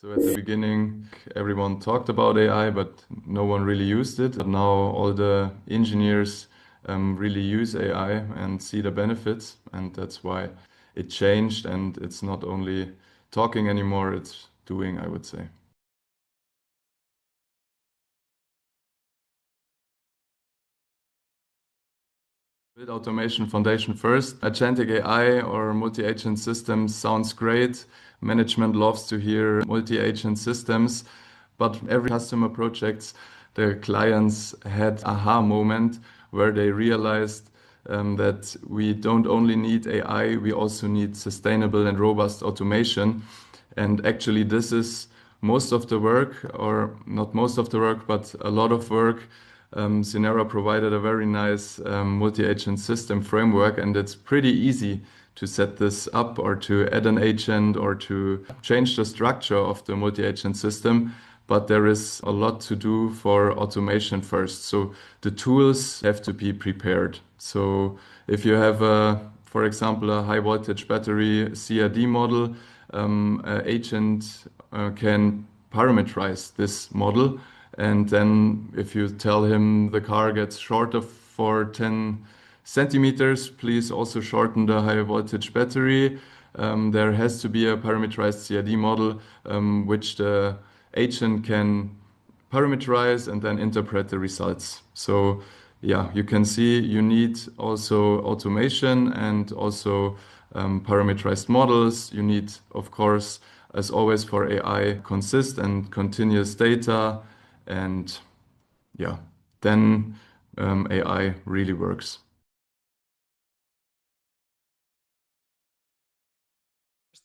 So at the beginning, everyone talked about AI, but no one really used it. But now all the engineers really use AI and see the benefits, and that's why it changed. And it's not only talking anymore, it's doing, I would say. Build automation foundation first. Agentic AI or multi-agent systems sounds great. Management loves to hear multi-agent systems, but every customer projects, the clients had aha moment where they realized that we don't only need AI, we also need sustainable and robust automation. And actually, this is most of the work, or not most of the work, but a lot of work. Synera provided a very nice multi-agent system framework, and it's pretty easy to set this up or to add an agent or to change the structure of the multi-agent system. But there is a lot to do for automation first. So the tools have to be prepared. So if you have, for example, a high voltage battery CAD model, agent can parameterize this model. And then if you tell him the car gets shorter for 10 centimeters, please also shorten the high voltage battery. There has to be a parameterized CAD model, which the agent can parameterize and then interpret the results. So yeah, you can see you need also automation and also parameterized models. You need, of course, as always for AI, consistent and continuous data. And yeah, then AI really works.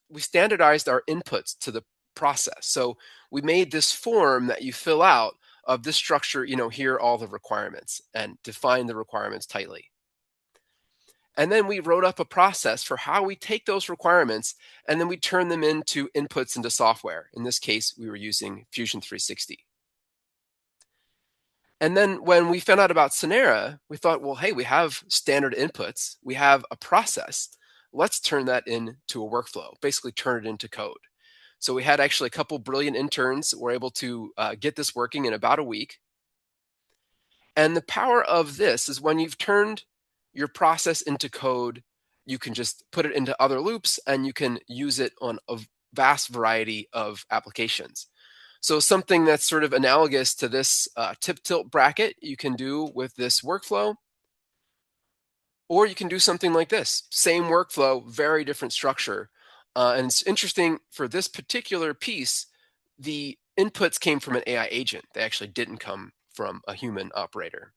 We standardized our inputs to the process. So we made this form that you fill out of this structure, here are all the requirements, and define the requirements tightly. And then we wrote up a process for how we take those requirements and then we turn them into inputs into software. In this case, we were using Fusion 360. And then when we found out about Synera, we thought, well, hey, we have standard inputs, we have a process. Let's turn that into a workflow, basically turn it into code. So we had actually a couple brilliant interns who were able to get this working in about a week. And the power of this is when you've turned your process into code, you can just put it into other loops and you can use it on a vast variety of applications. So something that's sort of analogous to this tip tilt bracket you can do with this workflow, or you can do something like this. Same workflow, very different structure. And it's interesting for this particular piece, the inputs came from an AI agent. They actually didn't come from a human operator.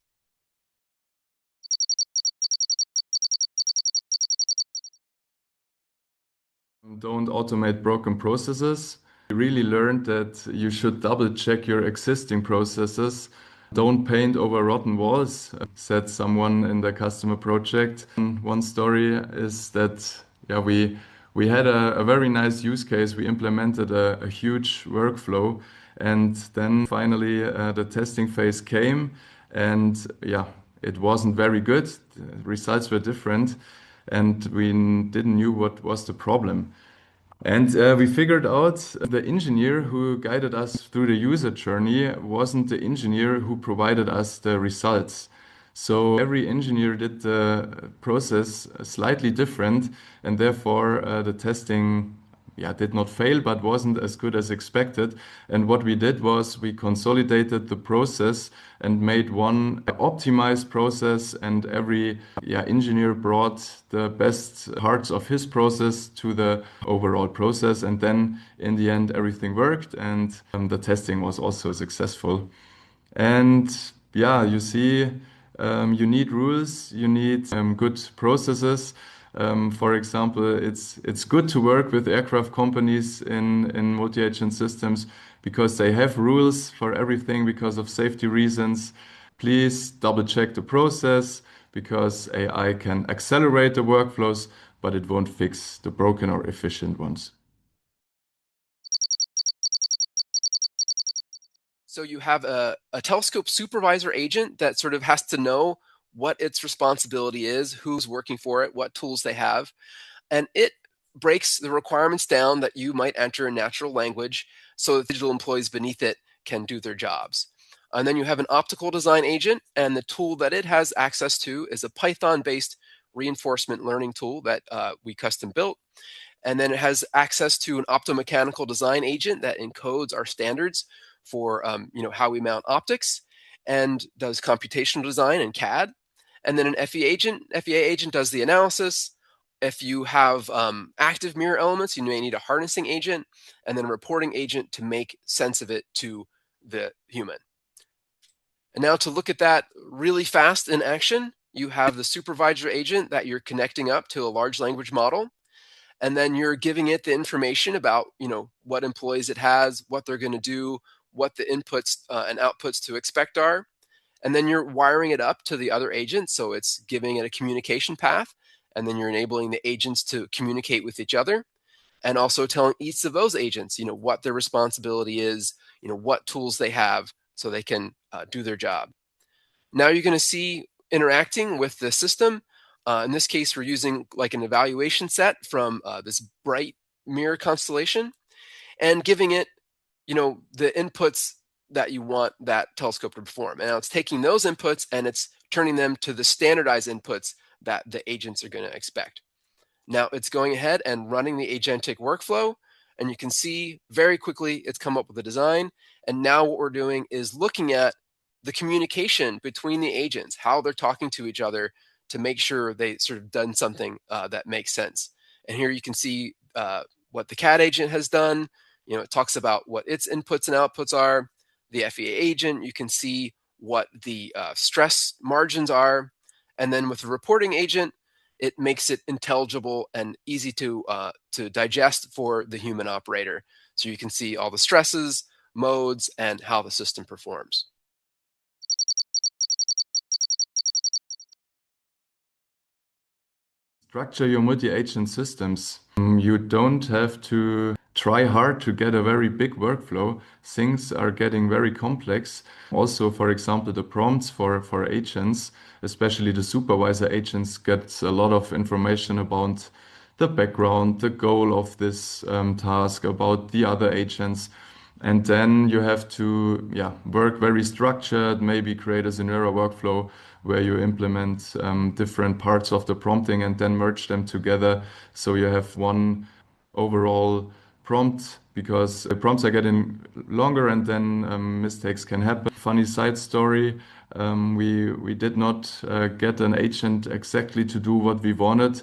Don't automate broken processes. We really learned that you should double check your existing processes. Don't paint over rotten walls, said someone in the customer project. One story is that yeah, we had a very nice use case. We implemented a huge workflow, and then finally the testing phase came, and yeah, it wasn't very good. The results were different, and we didn't knew what was the problem. And we figured out the engineer who guided us through the user journey wasn't the engineer who provided us the results. So every engineer did the process slightly different, and therefore the testing did not fail, but wasn't as good as expected. And what we did was we consolidated the process and made one optimized process, and every engineer brought the best parts of his process to the overall process. And then in the end, everything worked, and the testing was also successful. And yeah, you see, you need rules, you need good processes. For example, it's good to work with aircraft companies in multi-agent systems because they have rules for everything because of safety reasons. Please double check the process because AI can accelerate the workflows, but it won't fix the broken or efficient ones. So you have a telescope supervisor agent that sort of has to know what its responsibility is, who's working for it, what tools they have. And it breaks the requirements down that you might enter in natural language so that digital employees beneath it can do their jobs. And then you have an optical design agent, and the tool that it has access to is a Python-based reinforcement learning tool that we custom built. And then it has access to an optomechanical design agent that encodes our standards for how we mount optics and does computational design in CAD. And then an FEA agent does the analysis. If you have active mirror elements, you may need a harnessing agent, and then a reporting agent to make sense of it to the human. And now to look at that really fast in action, you have the supervisor agent that you're connecting up to a large language model. And then you're giving it the information about, what employees it has, what they're going to do, what the inputs and outputs to expect are. And then you're wiring it up to the other agents. So it's giving it a communication path. And then you're enabling the agents to communicate with each other, and also telling each of those agents, what their responsibility is, what tools they have so they can do their job. Now you're going to see interacting with the system. In this case, we're using like an evaluation set from this bright mirror constellation and giving it, the inputs that you want that telescope to perform. And now it's taking those inputs and it's turning them to the standardized inputs that the agents are going to expect. Now it's going ahead and running the agentic workflow, and you can see very quickly it's come up with a design. And now what we're doing is looking at the communication between the agents, how they're talking to each other to make sure they sort of done something that makes sense. And here you can see what the CAD agent has done. It talks about what its inputs and outputs are. The FEA agent, you can see what the stress margins are. And then with the reporting agent, it makes it intelligible and easy to digest for the human operator. So you can see all the stresses, modes, and how the system performs. Structure your multi-agent systems. You don't have to try hard to get a very big workflow. Things are getting very complex. Also, for example, the prompts for agents, especially the supervisor agents, get a lot of information about the background, the goal of this task, about the other agents. And then you have to work very structured, maybe create a Synera workflow where you implement different parts of the prompting and then merge them together. So you have one overall prompt, because the prompts are getting longer and then mistakes can happen. Funny side story, we did not get an agent exactly to do what we wanted.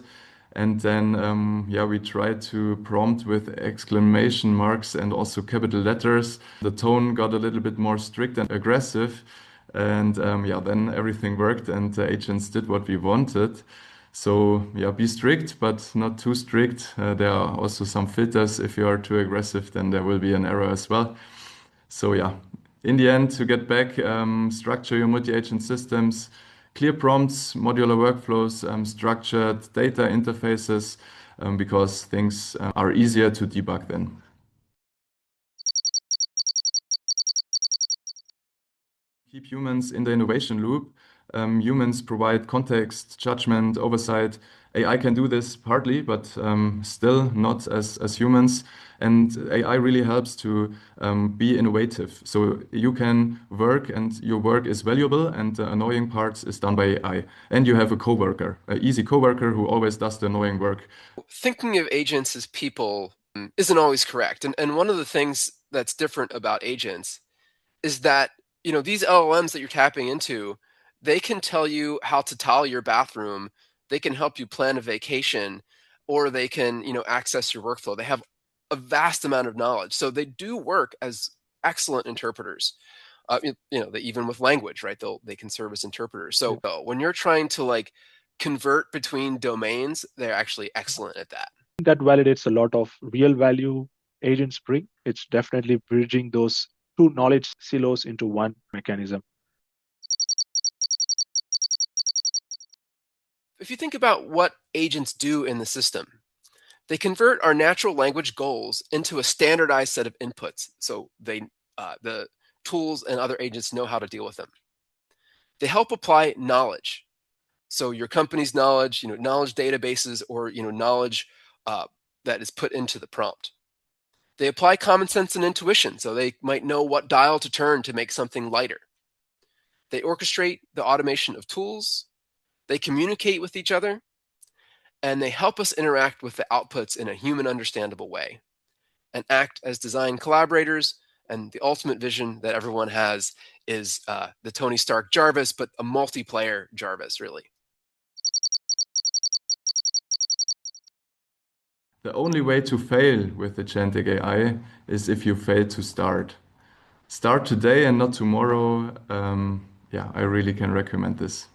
And then, we tried to prompt with exclamation marks and also capital letters. The tone got a little bit more strict and aggressive. And then everything worked and the agents did what we wanted. So be strict, but not too strict. There are also some filters. If you are too aggressive, then there will be an error as well. So in the end, to get back, structure your multi-agent systems, clear prompts, modular workflows, structured data interfaces, because things are easier to debug then. Keep humans in the innovation loop. Humans provide context, judgment, oversight. AI can do this partly, but still not as humans. And AI really helps to be innovative. So you can work and your work is valuable, and the annoying parts is done by AI. And you have a coworker, an easy coworker who always does the annoying work. Thinking of agents as people isn't always correct. And one of the things that's different about agents is that, these LLMs that you're tapping into, they can tell you how to tile your bathroom. They can help you plan a vacation, or they can, access your workflow. They have a vast amount of knowledge. So they do work as excellent interpreters. Even with language, right? They can serve as interpreters. So when you're trying to convert between domains, they're actually excellent at that. That validates a lot of real value agents bring. It's definitely bridging those two knowledge silos into one mechanism. If you think about what agents do in the system, they convert our natural language goals into a standardized set of inputs. So the tools and other agents know how to deal with them. They help apply knowledge. So your company's knowledge, knowledge databases, or knowledge that is put into the prompt. They apply common sense and intuition, so they might know what dial to turn to make something lighter. They orchestrate the automation of tools, they communicate with each other, and they help us interact with the outputs in a human understandable way and act as design collaborators. And the ultimate vision that everyone has is the Tony Stark Jarvis, but a multiplayer Jarvis, really. The only way to fail with agentic AI is if you fail to start. Start today and not tomorrow. Yeah, I really can recommend this.